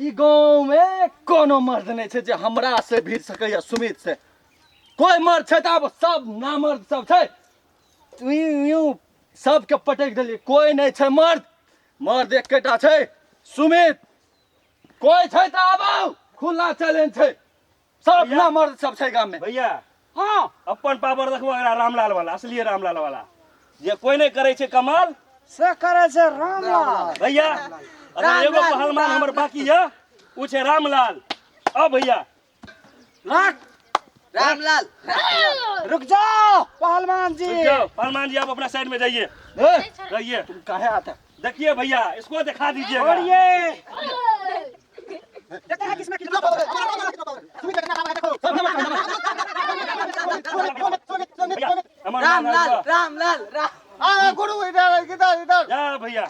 ई गांव में कोनो मर्द नहीं छे जे हमरा से भिड़ सकैया सुमित से। कोई मर्द छे त आब सब नामर्द सब छे। यूं सबके पटक देली, कोई नहीं छे मर्द। मर्द एकेटा छे सुमित। कोई छे त आबो, खुला चैलेंज छे। सब भैया। नामर्द सब छे गांव में। भैया हाँ अपन पावर देखबो एकरा रामलाल वाला, असली रामलाल वाला जे कोई नहीं करे छे कमाल। से करे से रामलाल। भैया अगर एगो पहलवान हमर बाकी है उ छे रामलाल। अब भैया रख रामलाल रुक जाओ पहलवान जी। रुक जाओ पहलवान जी, आप अपना साइड में जाइए, ए, रहिए। तुम काहे आता? देखिए भैया इसको दिखा दीजिएगा। छोड़िए। देखते हैं किसमें कितना भैया, हमर रामलाल रामलाल। रामलाल गुरु इधर इधर इधर। जा भैया ए,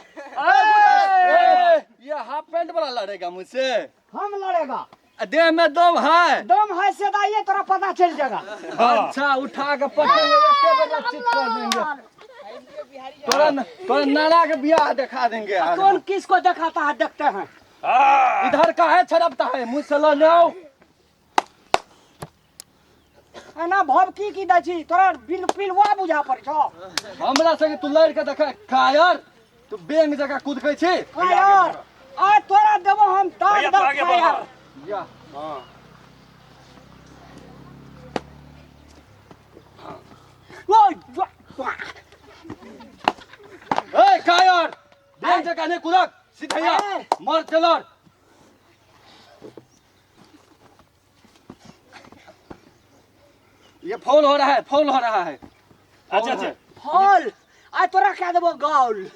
ये हाफ पैंट वाला लड़ेगा मुझसे। हम लड़ेगा। देह में दम है। दम है से दाइए तोरा पता चल जाएगा। अच्छा उठा के पटेंगे, एके बेर चित कर देंगे। तोरा नाना के बियाह दिखा देंगे आज। कौन किसको दिखाता है देखते हैं। हाँ। इधर का है छड़पता है, मुझसे लो ले आओ। एना भवकी की दै छी तोरा बिल पिलवा बुझा पड़ छौ। हमरा संगे तू लड़ के देख कायर, तू बेंग जगह कूदकै छी। यार आ तोरा देबो हम दाग भैया तो दाग आगे यार। बढ़ो। या हाँ। ओए ए कायर, बेंग जगह ने कूदक सीधैया ए। मर चलर। ये फौल हो रहा है, फौल हो रहा है। अच्छा अच्छा फॉल आ तोरा क्या देबो गोल।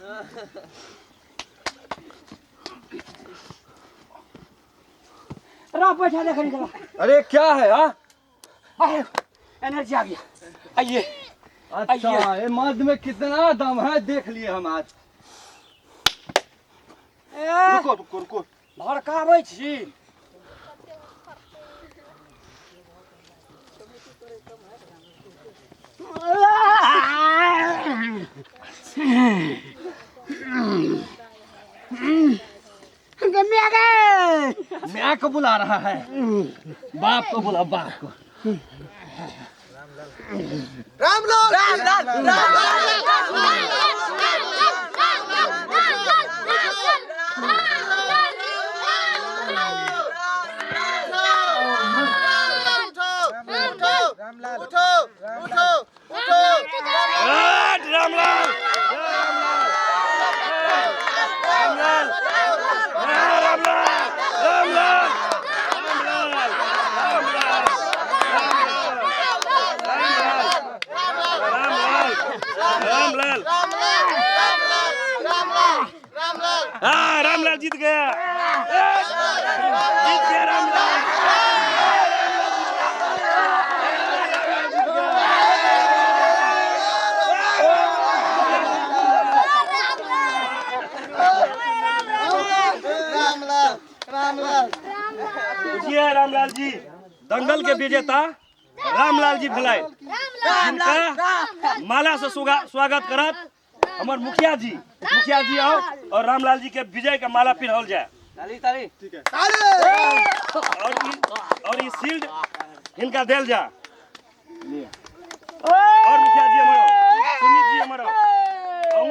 रा बैठा देख निकला। अरे क्या है हाँ? आए एनर्जी आ गया। आइए अच्छा ये मर्द में कितना दम है देख लिए हम आज। ए रुको रुको रुको। भड़काबै छी। मैं को बुला रहा है, बाप को बुला, बाप को। रामलाल रामलाल रामलाल रामलाल हाँ रामलाल जीत गया, जीत गया रामलाल। बुझिए रामलाल जी दंगल के विजेता रामलाल जी भेलै, जिनका माला से स्वागत करत हमर मुखिया जी। मुखिया जी आओ और रामलाल जी के विजय का माला पिन्हल जाए। ताली ताली ठीक है। और ये शील्ड इनका देल जा। और मुखिया जी हमारा, सुमित जी हमारा, हम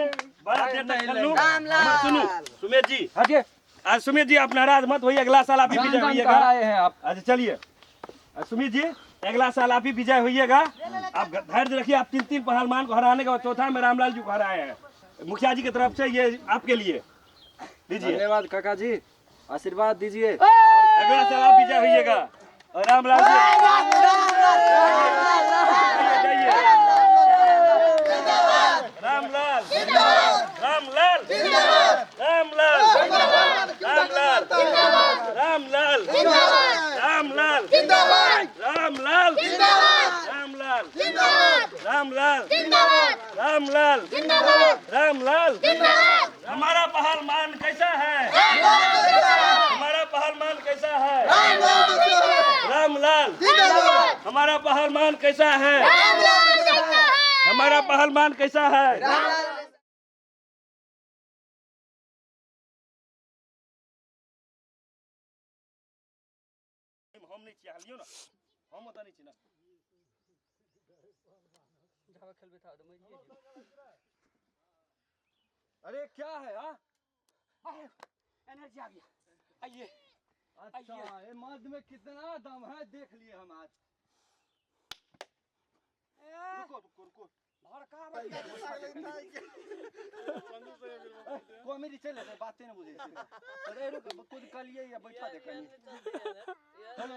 बड़ा देर तक खेलू। हमर सुनू सुमित जी, हटिए। आज सुमित जी आप नाराज मत होइए, अगला साल आप ही विजय होइएगा। हैं आप। अच्छा चलिए सुमित जी, अगला साल आप ही विजय होइएगा। आप धैर्य रखिए, आप 3 पहलवान को हराने का चौथा में रामलाल जी को हराए हैं। मुखिया जी की तरफ से ये आपके लिए दीजिए। धन्यवाद काका जी, आशीर्वाद दीजिए। अगला साल आप विजय होइएगा और रामलाल जी जाइए। रामलाल रामलाल रामलाल रामलाल रामलाल रामलाल रामलाल रामलाल रामलाल रामलाल। हमारा पहलवान कैसा है? हमारा पहलवान कैसा है? रामलाल। हमारा पहलवान कैसा है? हमारा पहलवान कैसा है? नहीं छियै लियो ना हम ओतऽ नहीं छी ना जावे खेलबे था तो मरिए जो अरे क्या है हाँ एनर्जी आ गया आइए अच्छा ये मर्द में कितना दम है देख लिए हम आज रुको रुको रुको भड़का कॉमेडी चल रहा है बातें ना बुझे अरे रुको कुछ कलिए या बैठा दे कहीं चलो